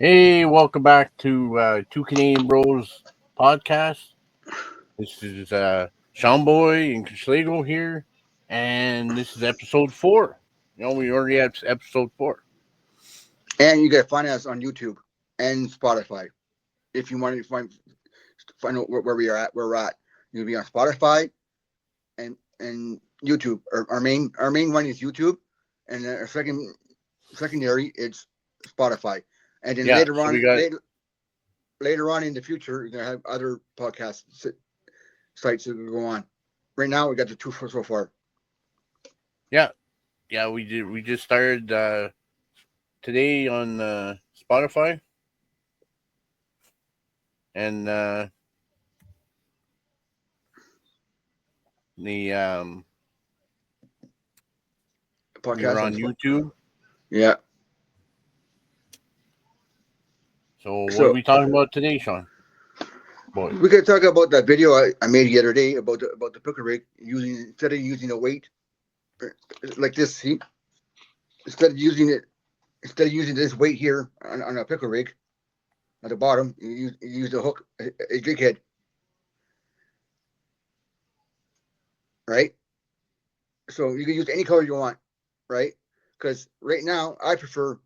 Hey, welcome back to Two Canadian Bros podcast. This is Sean Boy and Schlegel here, and this is episode 4. We already have episode 4. And you can find us on YouTube and Spotify. If you want to find out where we're at. You'll be on Spotify and YouTube. Our main one is YouTube, and our secondary it's Spotify. And then Yeah, so we got later on in the future, you're gonna have other podcast sites that will go on. Right now, we got the two so far. yeah we did. We just started today on Spotify, and the we're Podcast on YouTube. yeah. So what are So we talking about today, Sean? Boy, we could talk about that video I made the other day about the picker rig using instead of using a weight like this. See, instead of using this weight here on a picker rig at the bottom, you use the hook, a jig head, right? So you can use any color you want, right? Because right now I prefer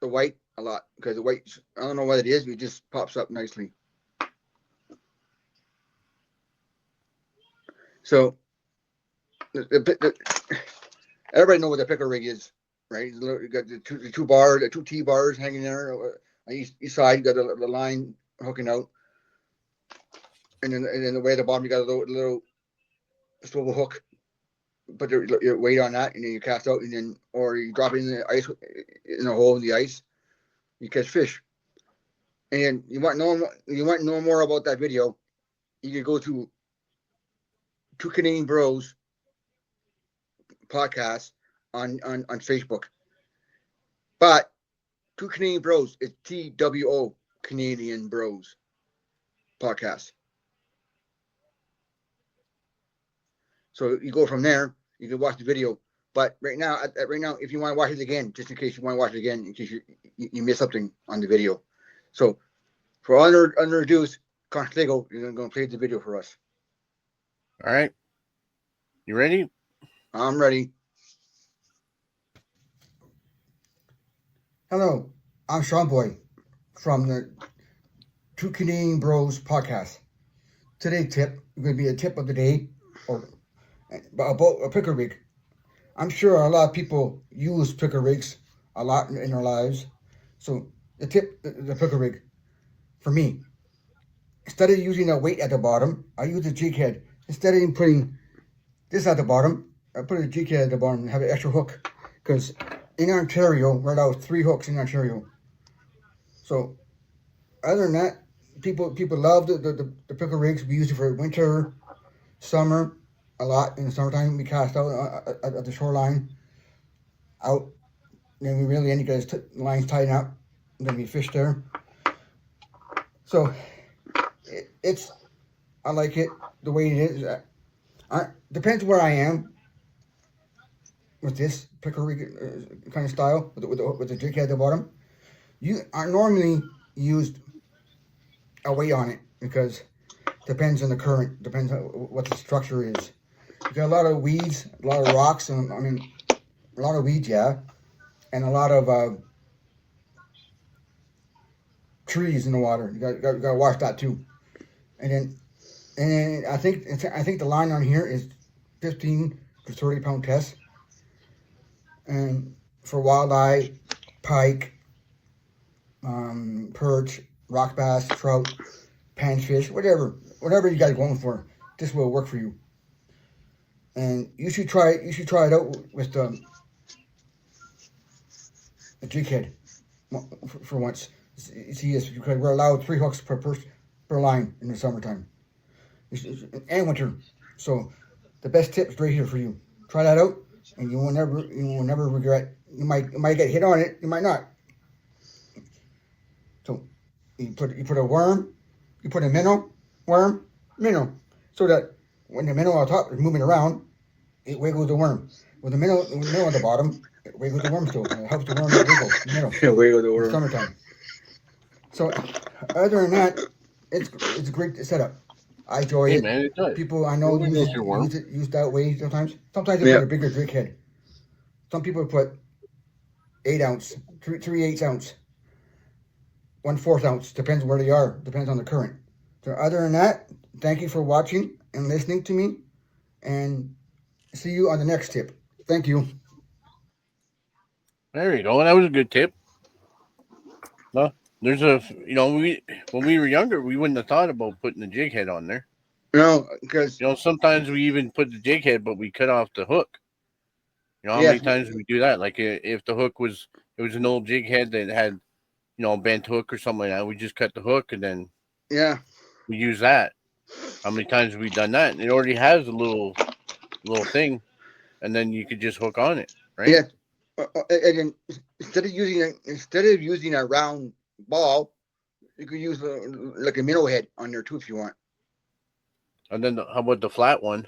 the white a lot because the white, I don't know what it is, it just pops up nicely. So everybody know what the picker rig is, right? You got the two T bars hanging there on each side. You got the line hooking out, and then the way at the bottom you got a little swivel hook. Put your weight on that, and then you cast out, and then or you drop it in the ice in a hole in the ice. You catch fish, and you want to know more about that video. You can go to Two Canadian Bros podcast on Facebook. But Two Canadian Bros is TWO Canadian Bros podcast. So you go from there, you can watch the video. But right now, if you want to watch it again, just in case you want to watch it again, in case you miss something on the video. So for unintroduced, Constego, you're going to play the video for us. all right, you ready? I'm ready. Hello, I'm Sean Boy from the Two Canadian Bros podcast. Today's tip is going to be a tip of the day or about a picker rig. I'm sure a lot of people use picker rigs a lot in their lives. So the picker rig, for me, instead of using a weight at the bottom, I use a jig head. Instead of putting this at the bottom, I put a jig head at the bottom and have an extra hook. Because in Ontario, we're allowed 3 hooks in Ontario. So other than that, people love the picker rigs. We use it for winter, summer, a lot. In the summertime, we cast out at the shoreline, out. Then we really end because the lines tighten up, and then we fish there. So I like it the way it is. Depends where I am with this picker rig kind of style with the jig head at the bottom. I normally used a weight on it because depends on the current, depends on what the structure is. You got a lot of weeds, a lot of rocks, and a lot of weeds, yeah, and a lot of trees in the water. You got to watch that too. And then I think the line on here is 15 to 30 pound test, and for walleye, pike, perch, rock bass, trout, panfish, whatever you guys going for, this will work for you. And you should try it out with a jig head for once. See, because we're allowed 3 hooks per line in the summertime and winter. So the best tips right here for you. Try that out, and you will never regret. You might get hit on it, you might not. So you put a worm, you put a minnow, so that when the minnow on top is moving around, it wiggles the worm. With the minnow at the bottom, wiggle the worms too. It helps the worm wiggle in the middle Wiggle the in worm. summertime. So other than that, it's a great setup. I enjoy Hey it. man, it does. People I It know wiggles your worm. use that way sometimes. Sometimes they Yeah. put a bigger drink head. Some people put 8 ounce, 3/8 ounce, 1/4 ounce. Depends where they are. Depends on the current. So other than that, thank you for watching and listening to me, and see you on the next tip. Thank you. There you go. That was a good tip. No, there's a we when we were younger, we wouldn't have thought about putting the jig head on there. No, because Sometimes we even put the jig head, but we cut off the hook. How yeah, many times we do that? Like if the hook was it was an old jig head that had a bent hook or something like that, we just cut the hook and then yeah, we use that. How many times have we done that? And it already has a little thing, and then you could just hook on it, right? yeah. And then instead of using a round ball, you could use like a minnow head on there too if you want. And then how about the flat one?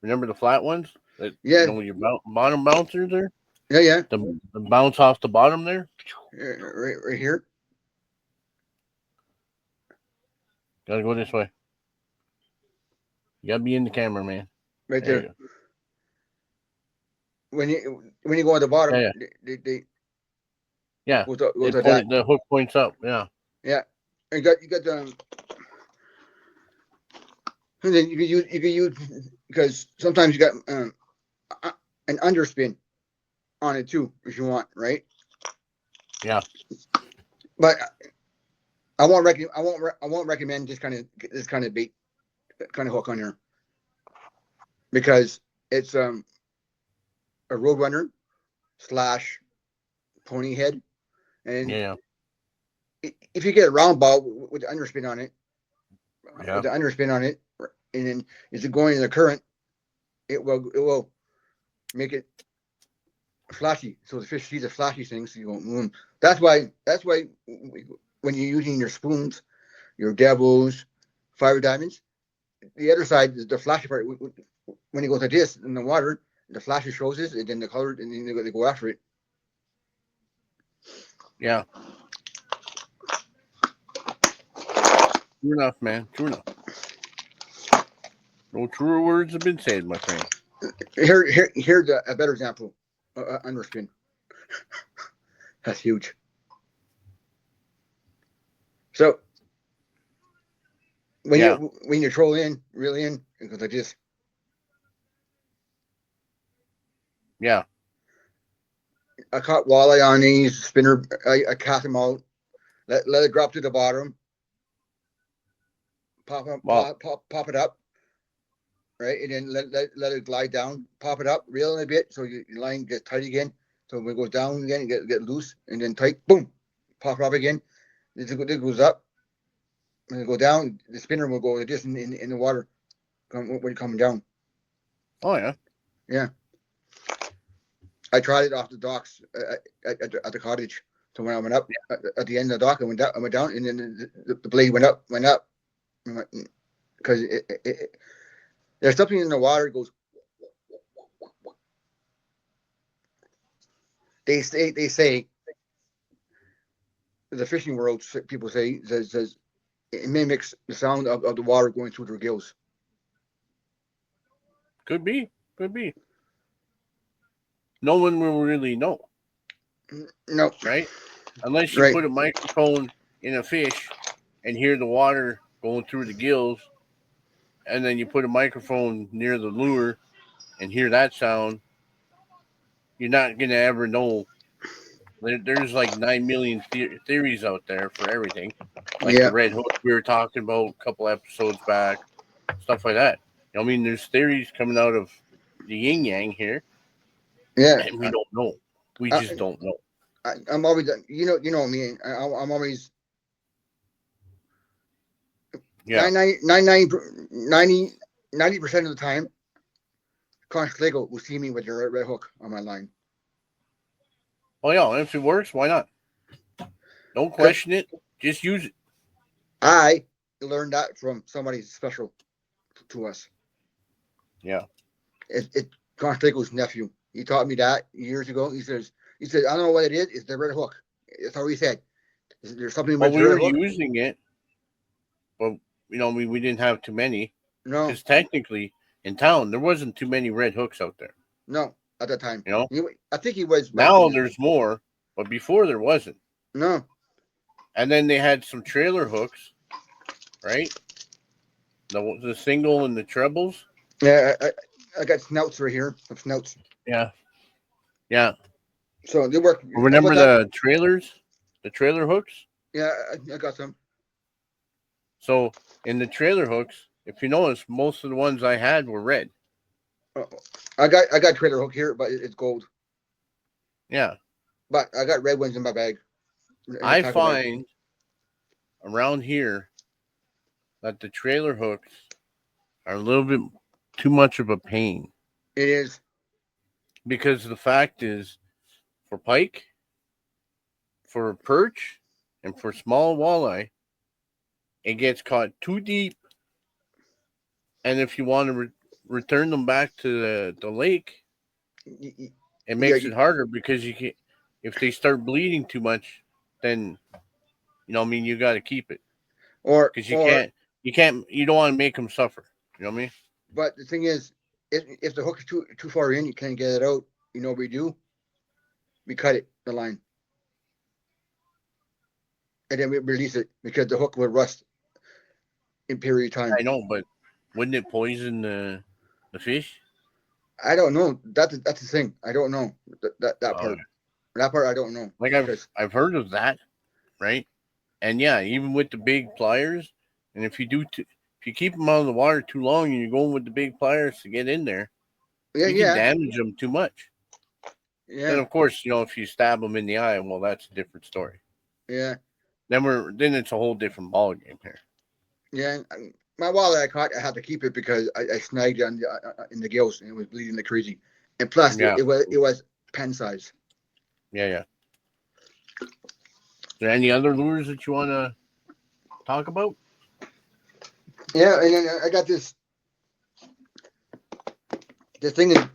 Remember the flat ones that Yeah, with your bottom bouncers there? yeah. The bounce off the bottom there. Right here. Gotta go this way. You gotta be in the camera, man. Right There you there. go. When you go at the bottom, Yeah, they yeah. go to that. The hook points up. Yeah, Yeah. And you got the and then you can use because sometimes you got an underspin on it too if you want, right? yeah, But I won't recommend this kind of bait kind of hook on there because it's a roadrunner / pony head, and yeah, if you get a round ball with the underspin on it, yeah. and then is it going in the current, it will make it flashy, so the fish sees a flashy thing, so you go that's why when you're using your spoons, your devils, fire diamonds, the other side is the flashy part. When you go to this in the water, the flashy shows this, and then the color, and then they go after it. Yeah. True enough, man. True enough. No truer words have been said, my friend. Here's a better example. Underspin. That's huge. So Yeah, when you troll in, reel in, it goes like this. yeah. I caught walleye on these spinner. I cast them out. Let it drop to the bottom. Pop Wow. pop it up, right, and then let it glide down. Pop it up, reel in a bit, so your line gets tight again. So when it goes down again, get loose, and then tight. Boom, pop it up again. This goes up. When it go down, the spinner will go just in the water when you're coming down. Oh yeah. Yeah, I tried it off the docks at the cottage. So when I went up at the end of the dock, I went down, and then the blade went up, because there's something in the water. It goes. They say the fishing world people says it mimics the sound of the water going through their gills. Could be. Could be. No one will really know, No, right? Unless you right? put a microphone in a fish and hear the water going through the gills, and then you put a microphone near the lure and hear that sound, you're not gonna ever know. There's like 9 million theories out there for everything, like the Yeah, red hook we were talking about a couple episodes back, stuff like that. I mean, there's theories coming out of the yin yang here, yeah. and we don't know. We I, just don't know. I'm always, you know me. I'm always Yeah. 90% of the time. Constable will see me with the red hook on my line. Oh yeah. If it works, why not? Don't Because question it. Just use it. I learned that from somebody special to us. Yeah. It's Constable's nephew. He taught me that years ago. He said, I don't know what it is. It's the red hook. That's all he said. There's something Well, with the we red were hook. using it, but we didn't have too many No, because technically in town there wasn't too many red hooks out there. no, at that time. You know, I think he was back now then. there's more, but before there wasn't. No, And then they had some trailer hooks, right? The single and the trebles. yeah, I got snouts right here. Some snouts. Yeah, yeah. So they work. How about Remember that? the trailer hooks? Yeah, I got some. So in the trailer hooks, if you notice, most of the ones I had were red. I got trailer hook here, but it's gold. Yeah, But I got red ones in my bag. In the I tackle bag. find around here that the trailer hooks are a little bit too much of a pain It is. because the fact is, for pike, for perch, and for small walleye, it gets caught too deep, and if you want to return them back to the lake, it makes it harder because you can. If they start bleeding too much, then you got to keep it because you don't want to make them suffer. You know what I mean? But the thing is, if the hook is too far in, you can't get it out. You know what we do? We cut it, the line, and then we release it because the hook will rust in period of time. I know, but wouldn't it poison the fish? I don't know. That's the thing. I don't know that part. That part I don't know. Like I've heard of that, right? And yeah, even with the big pliers, and if you keep them out of the water too long and you're going with the big pliers to get in there, you can damage them too much. Yeah. And of course, if you stab them in the eye, well, that's a different story. Yeah. Then it's a whole different ball game here. Yeah. My walleye I caught, I had to keep it because I snagged it in the gills and it was bleeding like crazy. And plus, it was pen size. Yeah. Is there any other lures that you want to talk about? Yeah, and then I got this thing is,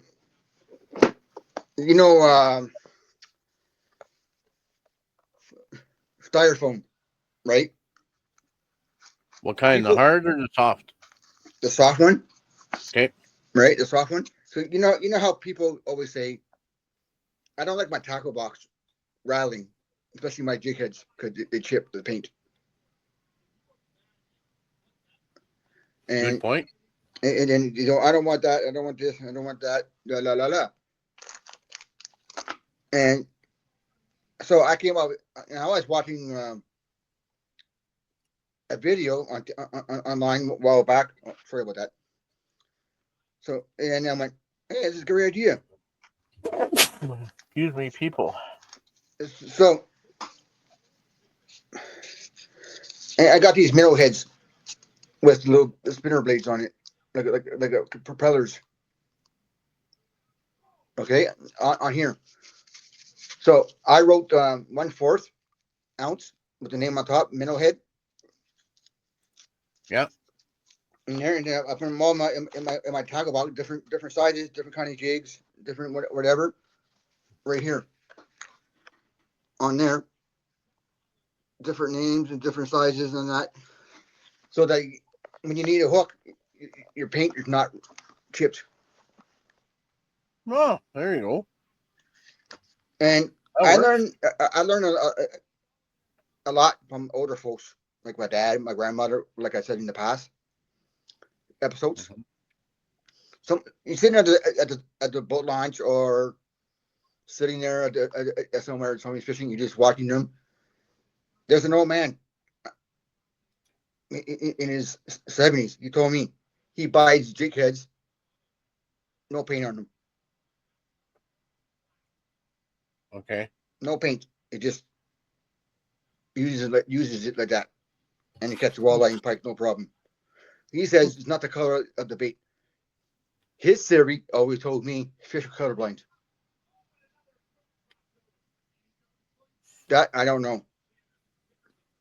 styrofoam, right? What kind? The hard or the soft? The soft one. Okay. Right, the soft one. So you know how people always say, I don't like my tackle box rattling, especially my jig heads, because they chip the paint. And, good point. And then I don't want that. I don't want this. I don't want that. La la la la. And so I came up. And I was watching a video online a while back. Oh, sorry about that. So and I went, hey, this is a great idea. Excuse me, people. So and I got these minnow heads with little spinner blades on it, like propellers. Okay, on here. So I wrote 1/4 ounce with the name on top, minnow head. Yeah. And there, and I put them all in my tackle box, different sizes, different kind of jigs, different whatever. Right here. On there, different names and different sizes and that, so that when you need a hook, your paint is not chipped. Oh, there you go. And I learned a lot from older folks, like my dad, my grandmother, like I said in the past episodes. Mm-hmm. So you're sitting at the boat launch or sitting there at somewhere somebody's fishing, you're just watching them. There's an old man in his 70s. He told me he buys jig heads, no paint on them. Okay. No paint. It just uses it like that, and you catch walleye and pike, no problem. He says it's not the color of the bait. His theory always told me fish are colorblind. That I don't know.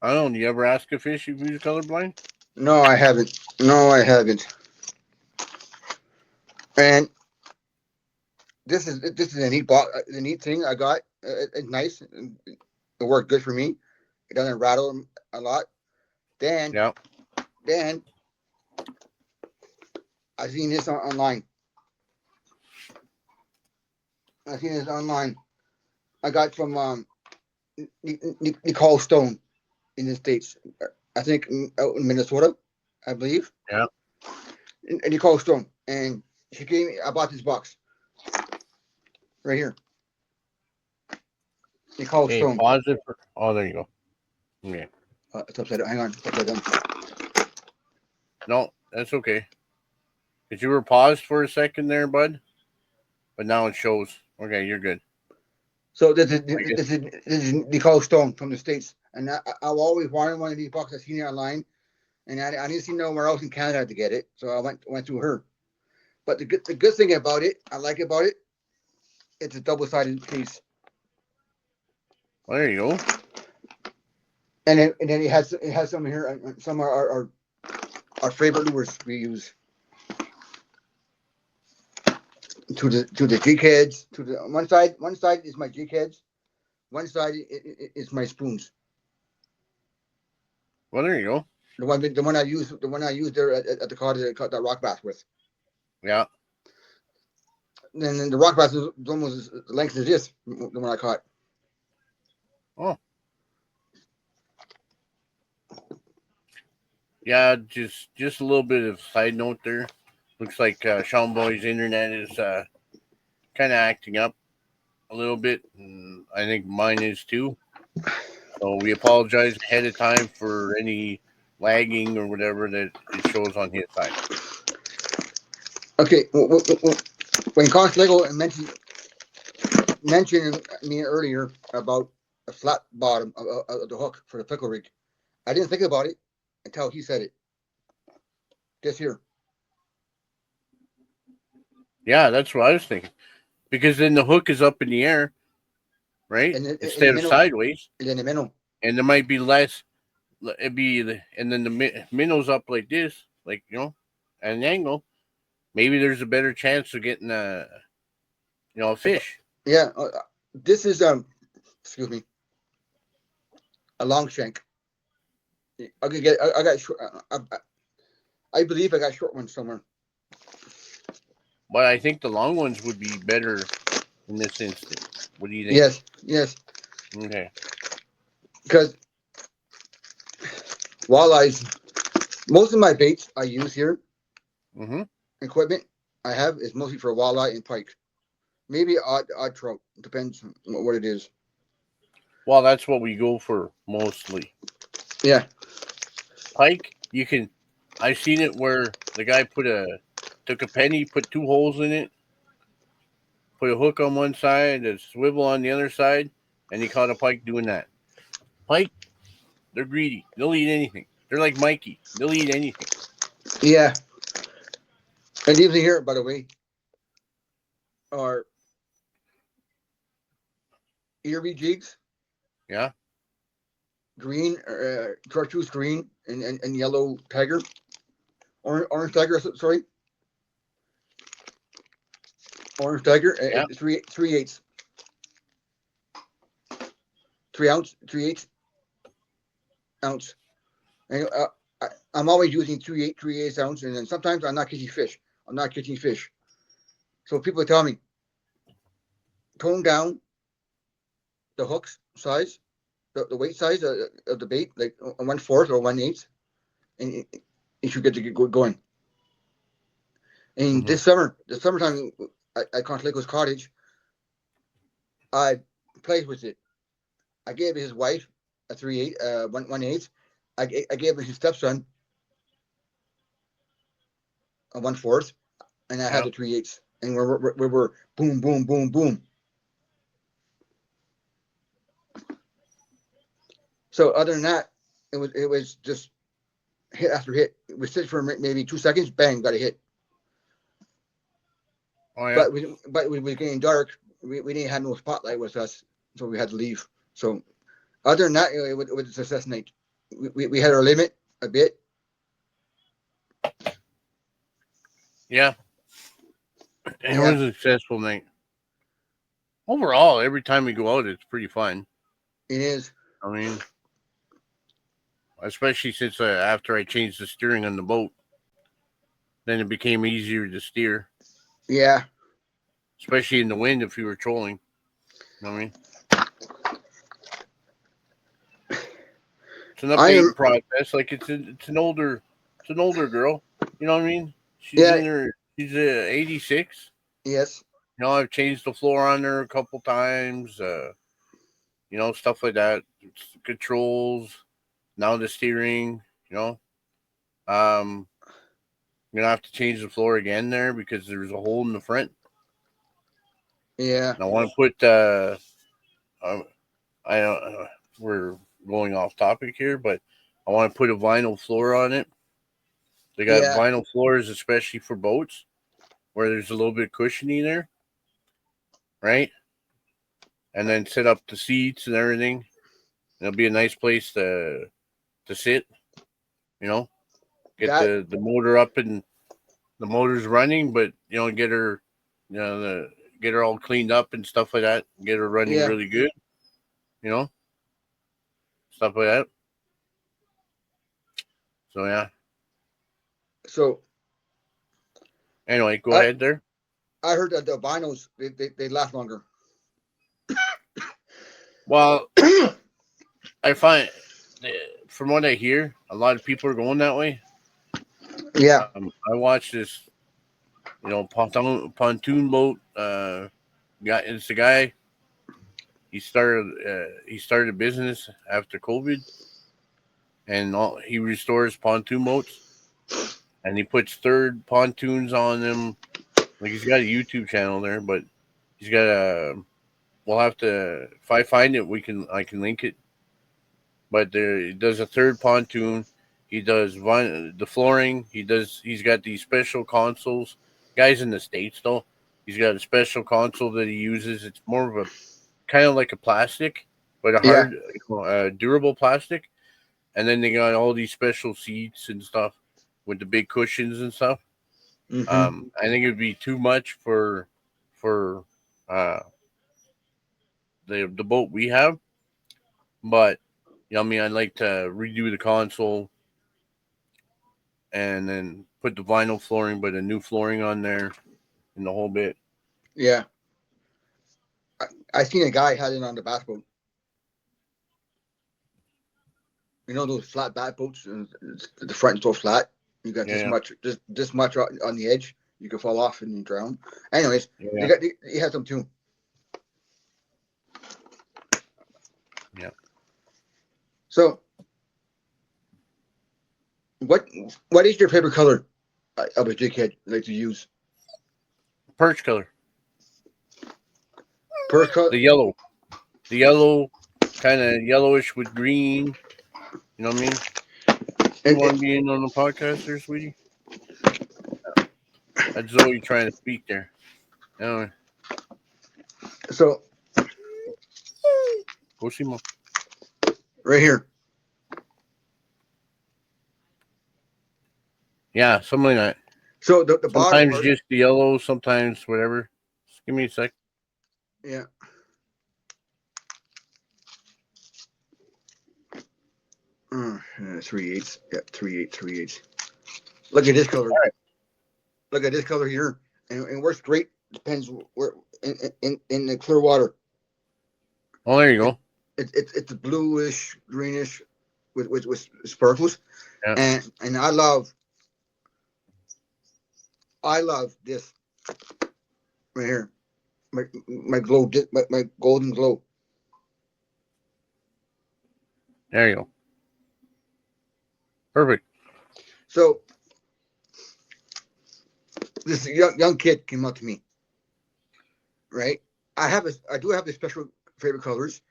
I don't know. You ever ask a fish if he's colorblind? No, I haven't. And this is a neat box. The neat thing I got. It's nice. It worked good for me. It doesn't rattle a lot. Then Yeah. I seen this online. I seen this online. I got from Nicole Stone in the States. I think out in Minnesota, I believe. Yeah. And Nicole Stone. And she gave me, I bought this box right here. Nicole Hey, Stone. pause it. Oh, there you go. Okay. It's upside down. Hang on. It's upside down. No, that's okay. Because you were paused for a second there, bud. But now it shows. Okay, you're good. So this is Nicole Stone from the States. And I've always wanted one of these boxes. I've seen it online. And I didn't see nowhere else in Canada to get it. So I went through her. But the good thing about it, I like about it, it's a double-sided case. Well, there you go. And then it has some here. Some are our favorite lures we use. To the jig heads. To the one side is my jig heads. One side is my spoons. Well, there you go. The one I use there at the cottage I caught that rock bass with. Yeah. And then the rock bass is almost as length as this. The one I caught. Oh. Yeah, just a little bit of side note there. Looks like Sean Boy's internet is kind of acting up a little bit. And I think mine is too. So we apologize ahead of time for any lagging or whatever that it shows on his side. Okay, when Cost Lego mentioned me earlier about a flat bottom of the hook for the pickle rig, I didn't think about it until he said it. Just here. Yeah, that's what I was thinking. Because then the hook is up in the air, right? Instead of sideways. And in the middle. And there might be less. It'd be and then the minnow's up like this, like at an angle. Maybe there's a better chance of getting a fish. Yeah, this is excuse me, a long shank. I got short. I believe I got short ones somewhere. But I think the long ones would be better in this instance. What do you think? Yes. Okay. Because walleyes, most of my baits I use here, equipment I have is mostly for walleye and pike. Maybe odd trout. Depends on what it is. Well, that's what we go for mostly. Yeah. Pike, I've seen it where the guy took a penny, put 2 holes in it, put a hook on one side, a swivel on the other side, and he caught a pike doing that. Pike, they're greedy. They'll eat anything. They're like Mikey. They'll eat anything. Yeah. And even here, by the way, are Erie jigs. Yeah. Green, chartreuse green, and yellow tiger. Orange tiger, sorry. Orange tiger, Yeah. 3/8. 3/8 ounce. And I'm always using 3/8 ounce, and then sometimes I'm not catching fish. So people tell me, tone down the hooks size, the weight size of the bait, like 1/4 or 1/8, and you should get going. And this summertime, at Constantino's cottage, I played with it. I gave his wife a 3/8, 1/8. I gave his stepson a 1/4, and I had the 3/8, and we were boom, boom, boom, boom. So other than that, it was just hit after hit. We sit for maybe 2 seconds, bang, got a hit. Oh, yeah. But it was getting dark. We didn't have no spotlight with us, so we had to leave. So other than that, it was a success night. We had our limit a bit. Yeah. It was a successful night. overall, every time we go out, it's pretty fun. It is. I mean, especially since after I changed the steering on the boat, then it became easier to steer, Yeah. especially in the wind if you were trolling. You know what I mean? It's an updating process. Like it's an older girl. You know what I mean? She's Yeah. in her. She's 86. Yes. You know, I've changed the floor on her a couple times. You know, stuff like that. It's controls. Now the steering. You know, I'm gonna have to change the floor again there because there's a hole in the front. Yeah. And I want to put. I don't. We're going off topic here, but I want to put a vinyl floor on it. They got Yeah. vinyl floors, especially for boats, where there's a little bit cushiony there, right? And then set up the seats and everything. It'll be a nice place to sit. You know, get That. the motor up and the motor's running, but you know, get her, you know, get her all cleaned up and stuff like that. Get her running Yeah. really good. You know, stuff like that. So yeah. So Anyway, go ahead there. I heard that the vinyls they last longer. Well, I find, from what I hear, a lot of people are going that way. Yeah. I watched this, you know, pontoon boat. It's a guy. He started a business after COVID, and he restores pontoon boats, and he puts third pontoons on them. Like he's got a YouTube channel there, but he's got a. We'll have to, if I find it, I can link it. But he does a third pontoon. He does the flooring. He's got these special consoles. Guys in the States though, he's got a special console that he uses. It's more of a kind of like a plastic, but a Yeah. hard, durable plastic. And then they got all these special seats and stuff with the big cushions and stuff. Mm-hmm. I think it would be too much for uh, the boat we have, but you know, what I mean, I'd like to redo the console and then put the vinyl flooring, but a new flooring on there and the whole bit. Yeah. I seen a guy had it on the bass boat. You know those flat back boats, and the front is so flat. You got Yeah, this much on the edge. You could fall off and drown. Anyways, yeah, he had some too. yeah. So, what is your favorite color of a jighead like to use? Perch color, Perch color. the yellow, kind of yellowish with green. You know what I mean? You want to be in on the podcast there, sweetie? That's Zoe trying to speak there. Anyway, So, go see mom. right here. Yeah, something like that. So the bottom Sometimes part, just the yellow, sometimes whatever. Just give me a sec. yeah. 3/8. Yeah, 3/8. Look at this color. All right. Look at this color here, and works great. Depends where in the clear water. Oh, there you go. It's bluish, greenish, with sparkles, Yeah. and I love this right here. My glow, my golden glow. There you go. Perfect. So this young kid came up to me, right? I do have the special favorite colors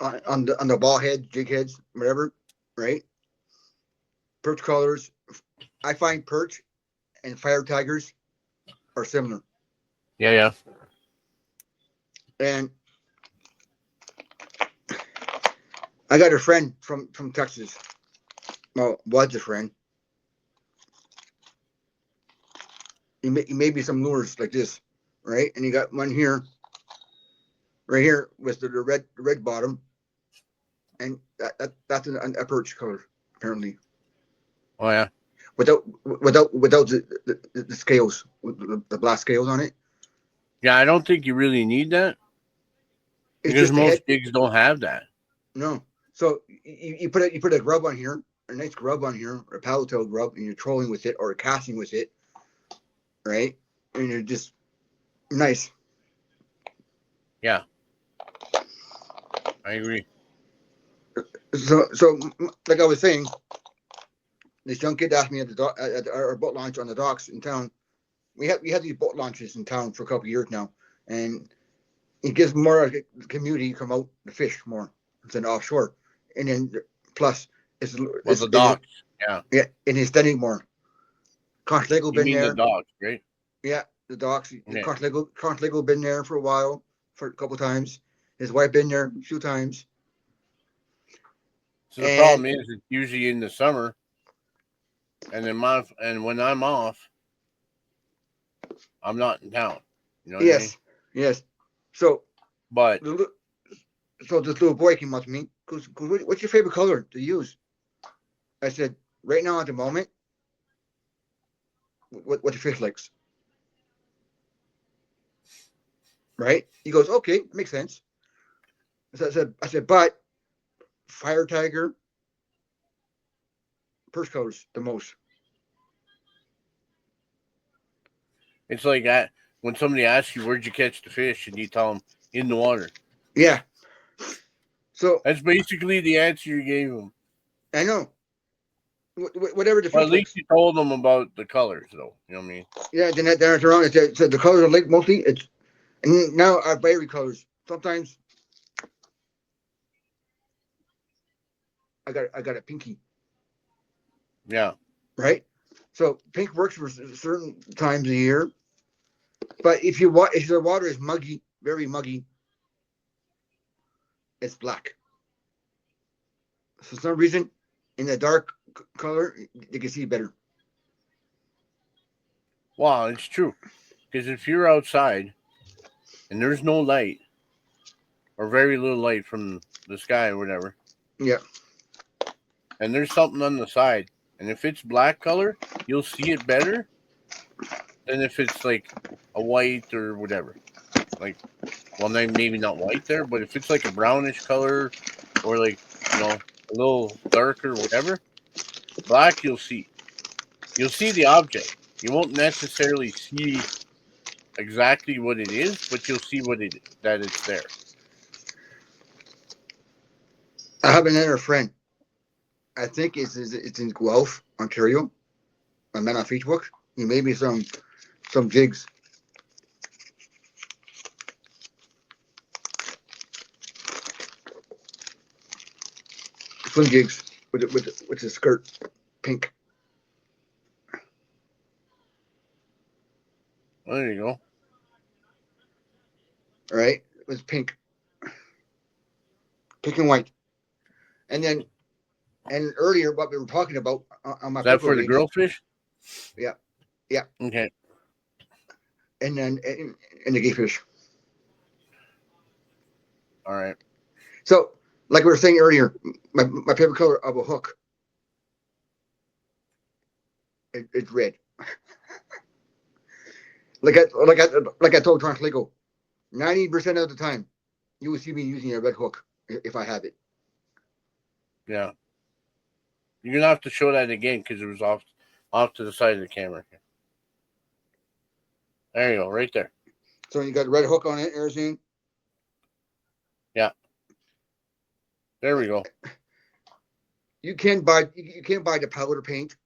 on the ball head, jig heads, whatever, right? Perch colors. I find perch and fire tigers are similar. Yeah. And I got a friend from Texas. Well, was a friend. He made me some lures like this, right? And he got one here right here with the red bottom, and that's a perch color apparently. Oh yeah. Without the scales, with the black scales on it. Yeah, I don't think you really need that It's because just the head. most jigs don't have that. No, so you put a grub on here, a nice grub on here, or a paddle tail grub, and you're trolling with it or casting with it, right? And you're just nice. Yeah, I agree. So like I was saying, this young kid asked me at our boat launch on the docks in town. We had these boat launches in town for a couple of years now, and it gives more of the community come out to fish more than offshore, and then plus Well, the docks. Yeah, yeah, and it's standing more. Conch you been mean the there. docks, right? Yeah, the docks. Yeah. Conch been there for a while, for a couple times. His wife been there a few times, So the and problem is, it's usually in the summer, and when I'm off, I'm not in town. You know what I mean? yes, yes. So But the, so this little boy came up to me. Goes, what's your favorite color to use? I said, right now at the moment, what the fish likes. Right? He goes, okay, makes sense. So I said, but fire tiger, perch colors the most. it's like that when somebody asks you where'd you catch the fish, and you tell them in the water. Yeah. So That's basically the answer you gave them. I know. Whatever the Well, at fish least likes. you told them about the colors, though. You know what I mean? Yeah, then it's around. So the colors are like mostly it's and now our berry colors. Sometimes I got a pinky, Yeah. right? So pink works for certain times of the year. But if the water is muggy, very muggy, it's black. For some reason, in the dark color, you can see better. Well, it's true. Because if you're outside and there's no light or very little light from the sky or whatever, Yeah. and there's something on the side, and if it's black color, you'll see it better than if it's like a white or whatever. Like, well, maybe not white there, but if it's like a brownish color or like, a little darker, whatever, black, you'll see. You'll see the object. You won't necessarily see exactly what it is, but you'll see that it's there. I have another friend. I think it's in Guelph, Ontario. I met on Facebook. He made me some jigs. Swim jigs with the skirt pink. Well, there you go. All right, it was pink and white. And then and earlier what we were talking about on my Is that pepper for the rigs. grillfish? Yeah, yeah. Okay. And then and the gay fish. All right. So like we were saying earlier, my favorite color of a hook is red. Like I told Transligo, 90% of the time, you will see me using a red hook if I have it. Yeah. You're gonna have to show that again because it was off to the side of the camera. There you go, right there. So you got a red hook on it, everything. Yeah. There we go. You can't buy the powder paint,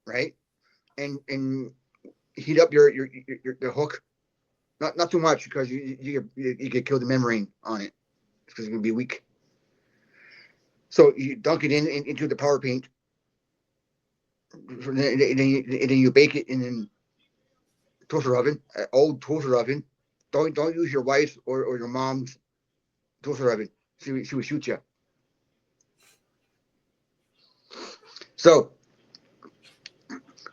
right? And heat up your the hook. Not too much because you get killed the membrane on it because it's gonna be weak. So you dunk it into the power paint, and then you bake it in an toaster oven, old toaster oven. Don't use your wife's or your mom's toaster oven. She will shoot you. So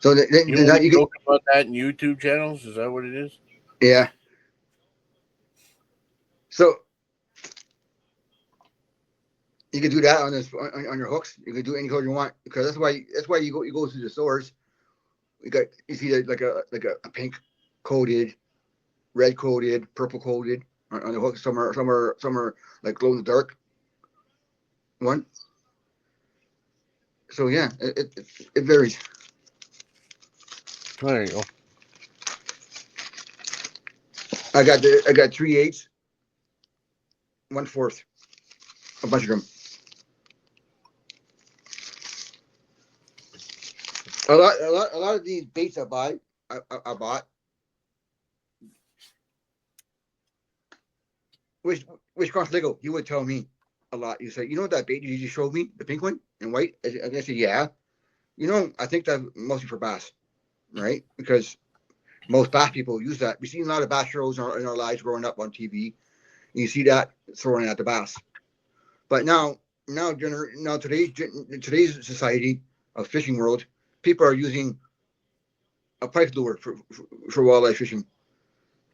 You then only you get joke about that in YouTube channels? Is that what it is? yeah. So you can do that on this on your hooks. You can do any color you want because that's why you go to the stores. You see like a pink coated, red coated, purple coated on the hook. Some are like glow in the dark one. So yeah, it varies. There you go. I got 3/8, 1/4, a bunch of them. A lot of these baits I bought, which cost Lego, you would tell me a lot. You say, you know that bait you just showed me, the pink one in white? I say, yeah. I think that's mostly for bass, right? Because most bass people use that. We've seen a lot of bass shows in our lives growing up on TV. And you see that throwing at the bass. But now today's society of fishing world, people are using a pike lure for walleye fishing.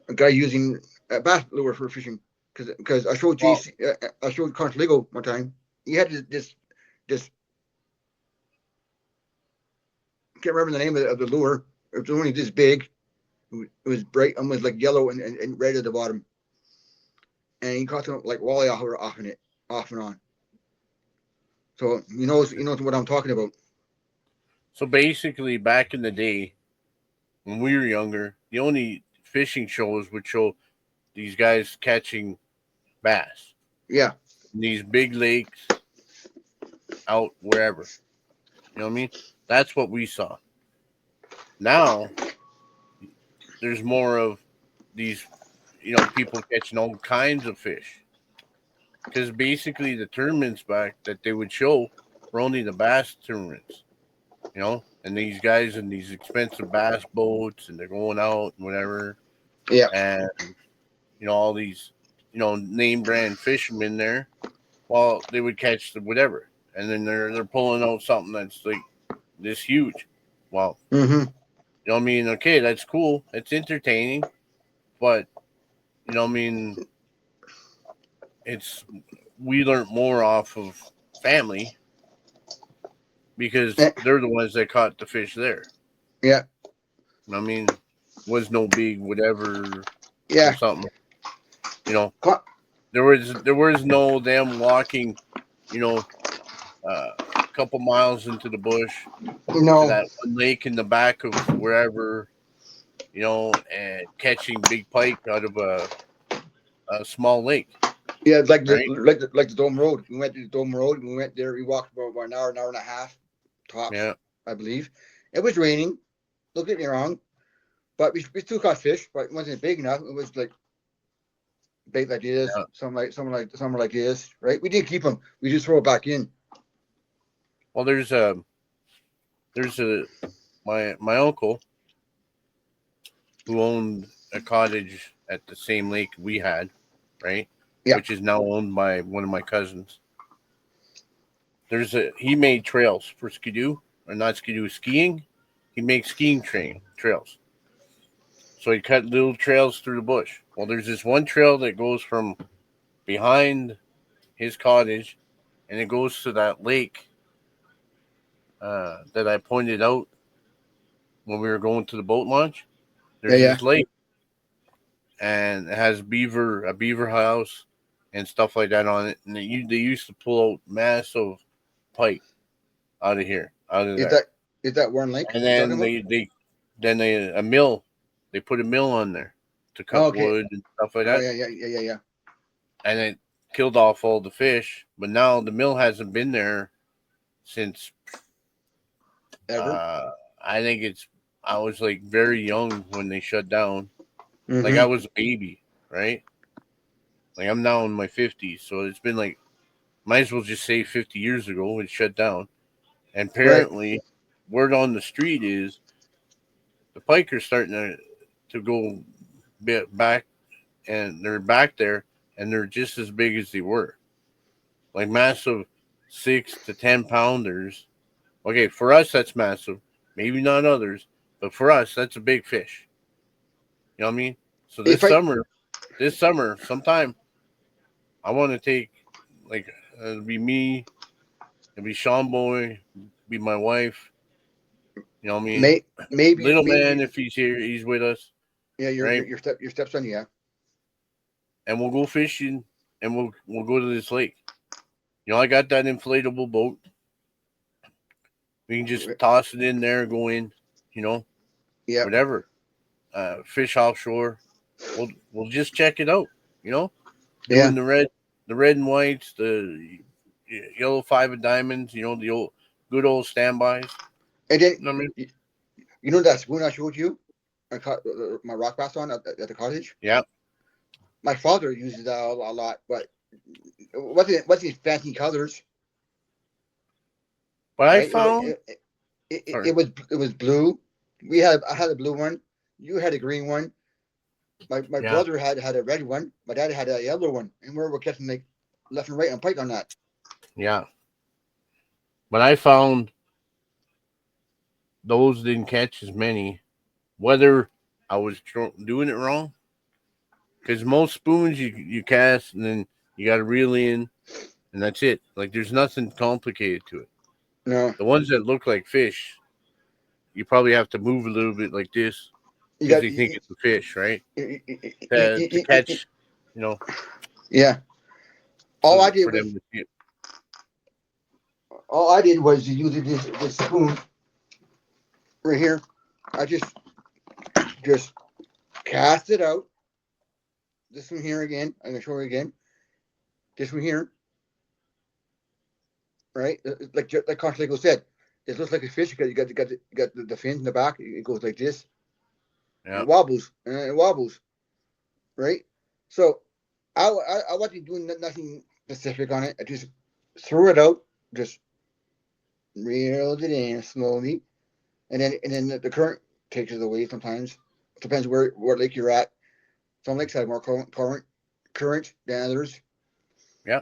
A guy using a bass lure for fishing because I showed JC, I showed Lego one time. He had this can't remember the name of the lure. It was only this big. It was bright, almost like yellow and red at the bottom. And he caught some like walleye off and on. So you know what I'm talking about. So basically, back in the day, when we were younger, the only fishing shows would show these guys catching bass. Yeah. In these big lakes out wherever. You know what I mean? That's what we saw. Now, there's more of these, people catching all kinds of fish. Because basically the tournaments back that they would show were only the bass tournaments. And these guys in these expensive bass boats and they're going out and whatever. Yeah. And, all these, name brand fishermen there. Well, they would catch the whatever. And then they're pulling out something that's like this huge. Well, Mm-hmm. you know what I mean? Okay, that's cool. It's entertaining. But, we learned more off of family because they're the ones that caught the fish there. Yeah. Was no big whatever Yeah. or something. There was no them walking, a couple miles into the bush to that one lake in the back of wherever, and catching big pike out of a small lake. Yeah, like the Dome Road. We went to the Dome Road. We went there. We walked about an hour and a half, tops. Yeah. I believe it was raining. Don't get me wrong, but we still caught fish, but it wasn't big enough. It was like bait like this, some like this, right? We didn't keep them. We just throw it back in. Well, there's my uncle who owned a cottage at the same lake we had, right? Yeah. Which is now owned by one of my cousins. He made trails for skidoo, or not skidoo, skiing. He makes skiing trails. So he cut little trails through the bush. Well, there's this one trail that goes from behind his cottage, and it goes to that lake that I pointed out when we were going to the boat launch. There's this lake, and it has a beaver house and stuff like that on it. And they used to pull out massive pike out of there. Is that Warren Lake? And then a mill. They put a mill on there to cut wood and stuff like that. Yeah. And it killed off all the fish. But now the mill hasn't been there since ever. I think I was like very young when they shut down. Mm-hmm. Like I was a baby, right? Like I'm now in my 50s, so it's been like, might as well just say 50 years ago it shut down. And apparently, word on the street is the pike are starting to go back, and they're back there, and they're just as big as they were. Like massive 6 to 10 pounders. Okay, for us that's massive. Maybe not others, but for us that's a big fish. You know what I mean? So this summer, sometime I want to take like it'll be me, it'll be Sean Boy, be my wife. You know what I mean? Maybe, Little man, if he's here, he's with us, yeah, right? your stepson, yeah. And we'll go fishing, and we'll go to this lake. You know, I got that inflatable boat. We can just toss it in there, go in, you know, Yeah, whatever. Fish offshore. We'll just check it out, you know. yeah. Doing the red and whites, the yellow five of diamonds, you know, the old good old standbys. And then You know what I mean? you know that spoon I showed you, I caught my rock bass on at the cottage. Yeah. My father uses that a lot, but it wasn't fancy colors, But I right? found It sorry. was blue. I had a blue one. You had a green one. My Yeah. brother had a red one. My dad had a yellow one, and we're catching like left and right on pike on that. Yeah. But I found those didn't catch as many. Whether I was doing it wrong, because most spoons you cast and then you got to reel in, and that's it. Like there's nothing complicated to it. No, The ones that look like fish, you probably have to move a little bit like this you because got they think it's a fish, right? you, To catch, you know, yeah. All I did for them was to see it. all I did was use this spoon right here. I just cast it out. This one here again. I'm gonna show you again. This one here, right? Like Constable said, it looks like a fish because you got the fins in the back. It goes like this. And Yeah. it wobbles and it wobbles, right? So I wasn't doing nothing specific on it. I just threw it out, just reeled it in slowly, and then the current takes it away. Sometimes depends where lake you're at. Some lakes have more current than others, Yeah.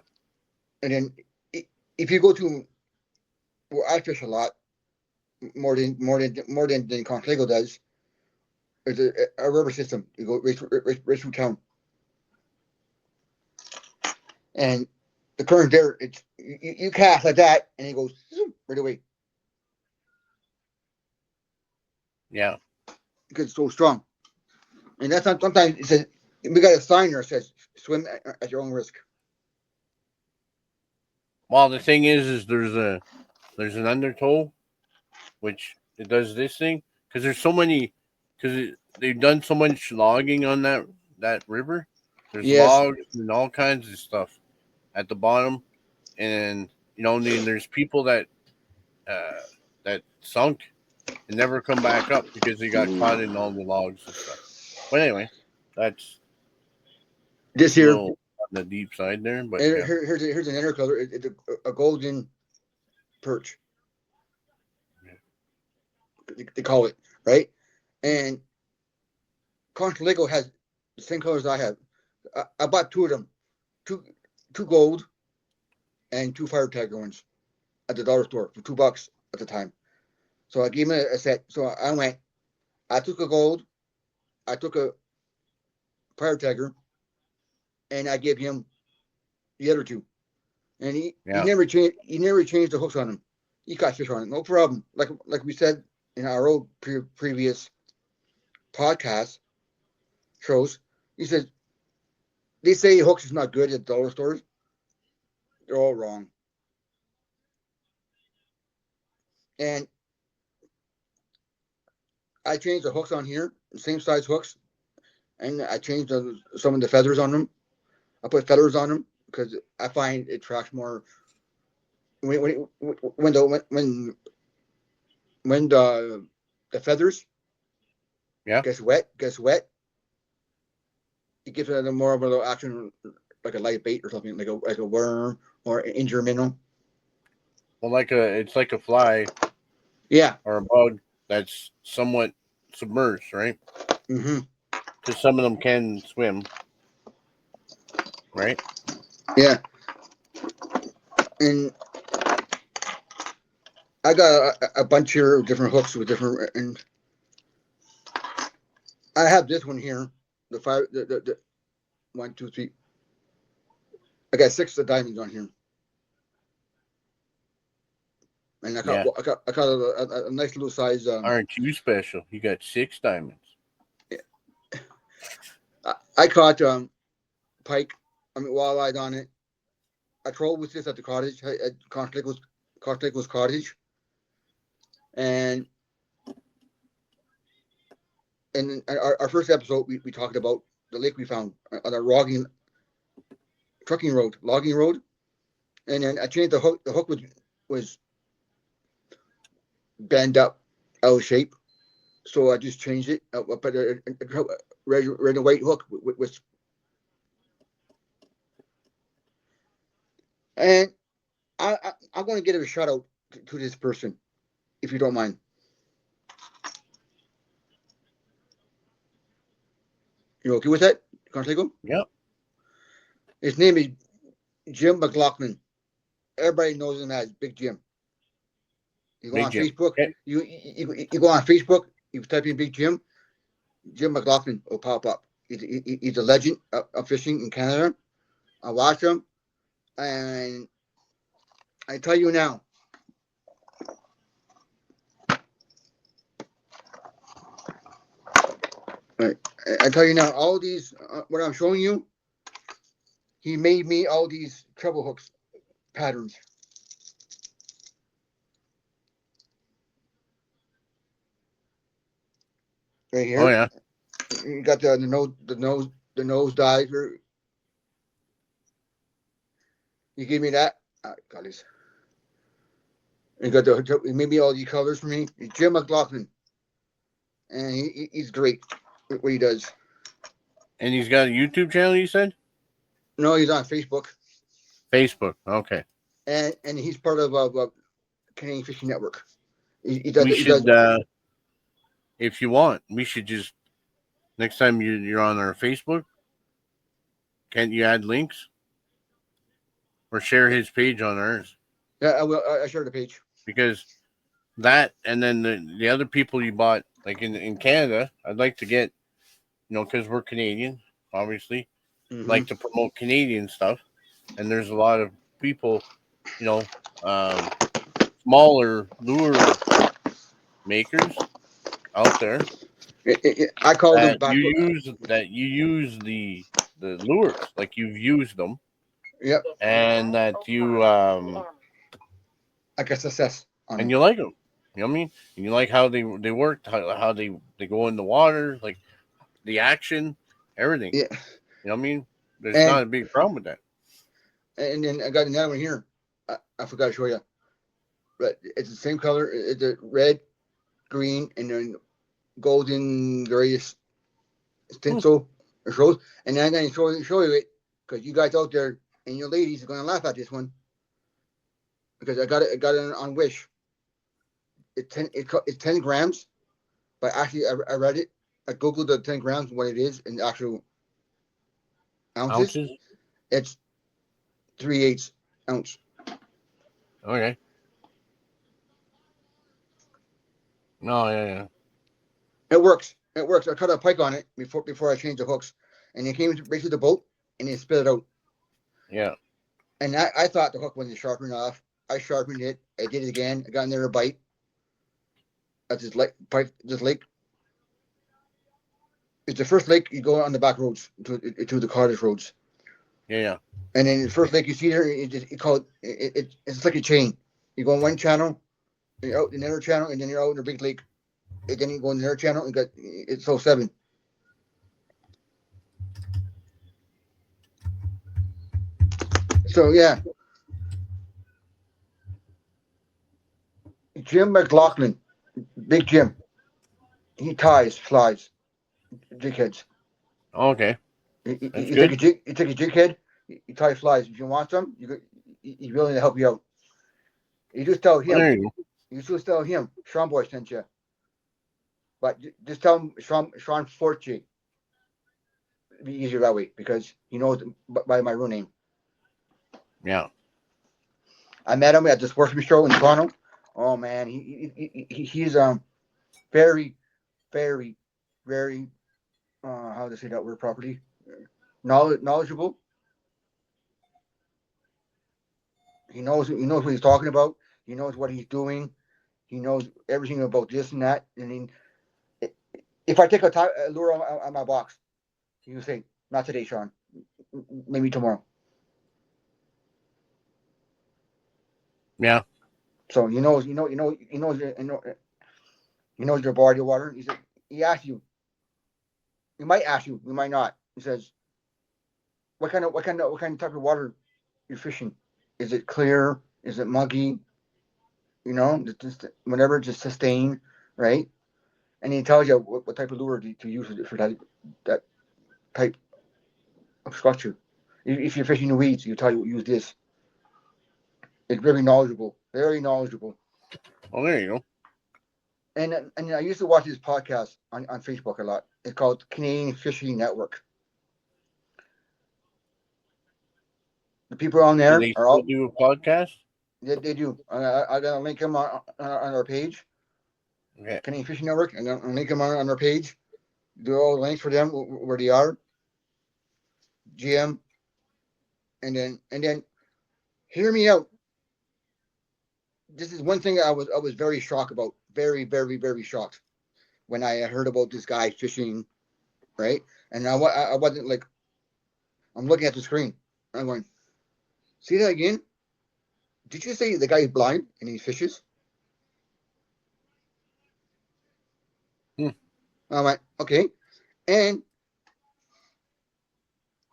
and then if you go to where I fish a lot more than Constable does, there's a river system. You go right through town, and the current there, you cast like that, and it goes right away Yeah. because it's so strong. And that's not sometimes it says we got a sign there that says swim at your own risk. Well, the thing is there's an undertow which it does this thing because there's so many because they've done so much logging on that river. There's Yes, logs and all kinds of stuff at the bottom, and you know, then there's people uh, that sunk and never come back up because they got caught in all the logs and stuff. But anyway, that's this a here. little on the deep side there. But And yeah, here's another color. It's a golden perch. They call it, right. And Constable has the same colors I have. I bought two of them, two two gold and two fire tagger ones at the dollar store for $2 at the time. So I gave him a set. So I went. I took a gold. I took a fire tagger, and I gave him the other two. And he yeah, never changed. He never changed the hooks on them. He caught fish on it, no problem. Like we said in our old previous podcast shows, he said they say hooks is not good at dollar stores. They're all wrong. And I changed the hooks on here, same size hooks, and I changed some of the feathers on them. I put feathers on them because I find it attracts more when the feathers yeah. gets wet, it gives it a more of a little action, like a light bait or something, like a worm or an injured minnow. Well, it's like a fly Yeah. or a bug that's somewhat submerged, right? Mm-hmm. Because some of them can swim, right? Yeah. And I got a bunch here of different hooks with different, and I have this one here, the five, the 1, 2, 3, I got 6 of the diamonds on here, and I Yeah. caught a nice little size. Aren't you special? You got 6 diamonds. I caught pike. I mean walleye on it. I trolled with this at the cottage at Costello's cottage, and in our first episode we talked about the lake we found on a logging road, and then I changed the hook. The hook was bent up, out of shape, so I just changed it. I put a red and white hook with and I'm going to give a shout out to this person, if you don't mind. You okay with that, Constable? Yep. His name is Jim McLaughlin. Everybody knows him as Big Jim. You go Big on Jim. Facebook. Okay. You go on Facebook. You type in Big Jim. Jim McLaughlin will pop up. He's a legend of fishing in Canada. I watch him, and I tell you now, I tell you now, all these what I'm showing you, he made me all these treble hooks patterns. Right Oh here, yeah. you got the nose diver. You give me that. Got this. You got he made me all these colors for me. It's Jim McLaughlin, and he's great at what he does. And he's got a YouTube channel. You said No, he's on Facebook, Facebook. Okay. and he's part of Canadian Fishing Network. He We does. should, if you want, we should just next time you're on our Facebook. Can't you add links or share his page on ours? Yeah, I will. I share the page. Because that and then the other people you bought, like in Canada, I'd like to get, because we're Canadian, obviously, like to promote Canadian stuff. And there's a lot of people, you know, smaller lure makers out there I call them that back. you use the lures, like you've used them, Yep, and that you I guess assess on and them. you like them. You know what I mean? And you like how they work, how they go in the water, like the action, everything. Yeah, You know what I mean? There's and not a big problem with that. then I got another one here. I forgot to show you, but it's the same color. It's a red, green, and then golden various stencil or shows. And then I'm going to show you it because you guys out there and your ladies are going to laugh at this one because I got it on Wish. It's 10 grams, but actually I read it. I googled the 10 grams what it is in actual ounces. Ounces. It's 3/8 ounce. Okay. No, yeah. It works. It works. I cut a pike on it before I changed the hooks, and it came right through the boat and it spit it out. Yeah. And I thought the hook wasn't sharp enough. I sharpened it. I did it again. I got in there a bite. At this lake, it's the first lake you go on the back roads to the cottage roads. Yeah. And then the first lake you see there, it's like a chain. You go in one channel, you're out in another channel, and then you're out in a big lake. And then you go in another channel and it's so 7. So yeah, Jim McLaughlin, Big Jim, he ties flies, jig heads. Okay. That's You good. take a jig head, you tie flies. If you want some, he's willing to help you out. You just tell Well, him. there you go. You just tell him Sean Boy sent you. But just tell him Sean Forte. It'd be easier that way because he knows by my real name. Yeah. I met him at this workshop show in Toronto. Oh man, he's very, very, very how to say that word properly, knowledgeable. He knows what he's talking about. He knows what he's doing. He knows everything about this and that. And if I take a lure on my box, he will say, "Not today, Sean. Maybe tomorrow." Yeah. So he knows your body of water. He asks you. He might ask you. He might not. He says, what kind of type of water you're fishing? Is it clear? Is it muggy? Just whatever, just sustain, right? And he tells you what type of lure to use for that type of structure. If you're fishing the weeds, he'll tell you use this. It's very knowledgeable, very knowledgeable. Oh, there you go. And I used to watch this podcast on Facebook a lot. It's called Canadian Fishing Network. The people on Do there they are still all do a podcast? they do. I got to link them on our page, Okay. Canadian Fishing Network. I'm gonna link them on our page. Do all the links for them where they are. GM, and then hear me out. This is one thing I was very shocked about. Very, very, very shocked when I heard about this guy fishing, right? And I wasn't like, I'm looking at the screen. I'm going, see that again? Did you say the guy is blind and he fishes? Hmm. I went, okay. And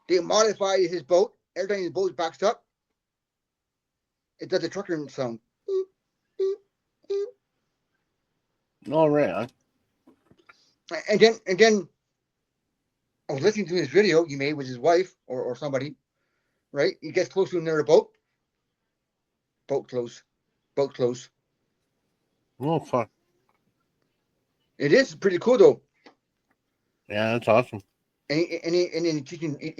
they modified his boat. Every time his boat backs up, it does a trucker sound. All right. And then I was listening to his video he made with his wife or somebody, right? He gets close to near the boat. Boat close. Boat close. Oh, fuck. It is pretty cool though. Yeah, that's awesome. He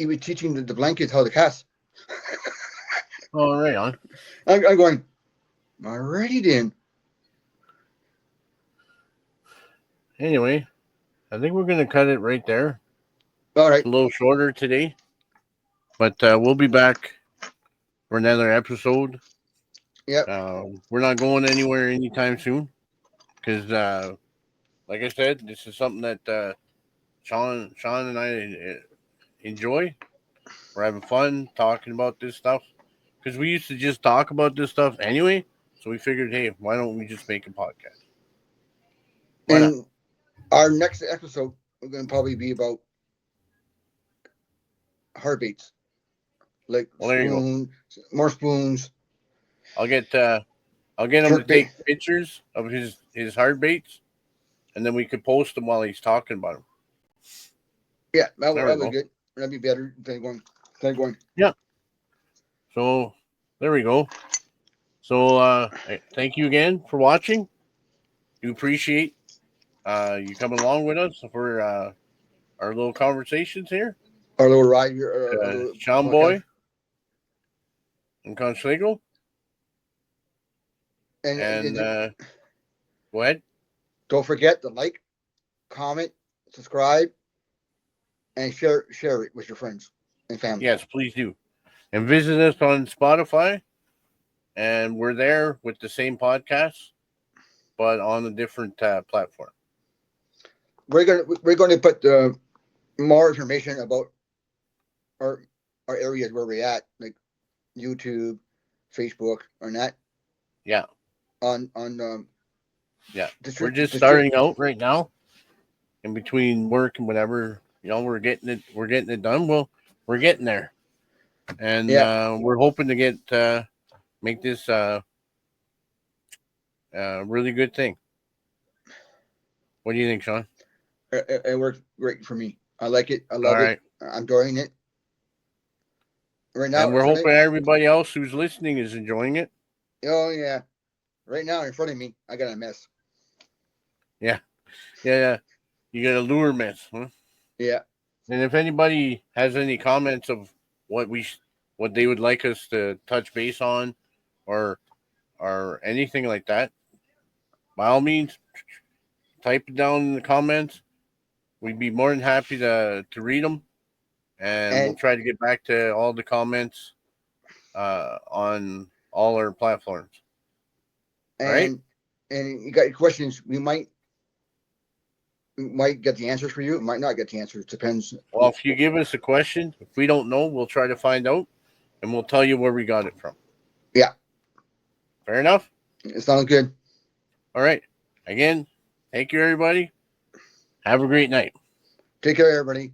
was teaching the blankets how to cast. All right. I'm going, alrighty then. Anyway, I think we're going to cut it right there. All It's right. a little shorter today, but we'll be back for another episode. Yep. We're not going anywhere anytime soon because, like I said, this is something that Sean and I enjoy. We're having fun talking about this stuff because we used to just talk about this stuff anyway. So we figured, hey, why don't we just make a podcast? Why not? And our next episode we're going to probably be about hard baits, like Well, there you go. more spoons, I'll get him to jerk bait. take pictures of his hard baits, and then we could post them while he's talking about them. Yeah, There we that would go. be good. That'd be better than going. Yeah. So there we go. So thank you again for watching. Do appreciate you coming along with us for our little conversations here. Our little ride here, our little Sean podcast. Boy and Conschlegel. And go ahead. Don't forget to like, comment, subscribe, and share it with your friends and family. Yes, please do. And visit us on Spotify. And we're there with the same podcast, but on a different platform. We're gonna put more information about our areas where we're at, like YouTube, Facebook, or not. Yeah. On Yeah. We're just starting out right now. In between work and whatever, we're getting it done. Well, we're getting there. And we're hoping to make this a really good thing. What do you think, Sean? It works great for me. I like it. I love All it. right. I'm enjoying it. Right now, And we're hoping everybody else who's listening is enjoying it. Oh yeah. Right now in front of me, I got a mess. Yeah. You got a lure mess, huh? Yeah. And if anybody has any comments of what they would like us to touch base on, or anything like that, by all means, type it down in the comments. We'd be more than happy to read them, and we'll try to get back to all the comments on all our platforms. And Right. and you got questions, we might get the answers for you. Might not get the answers. Depends. Well, if you give us a question, if we don't know, we'll try to find out, and we'll tell you where we got it from. Yeah. Fair enough? It sounds good. All right. Again, thank you, everybody. Have a great night. Take care, everybody.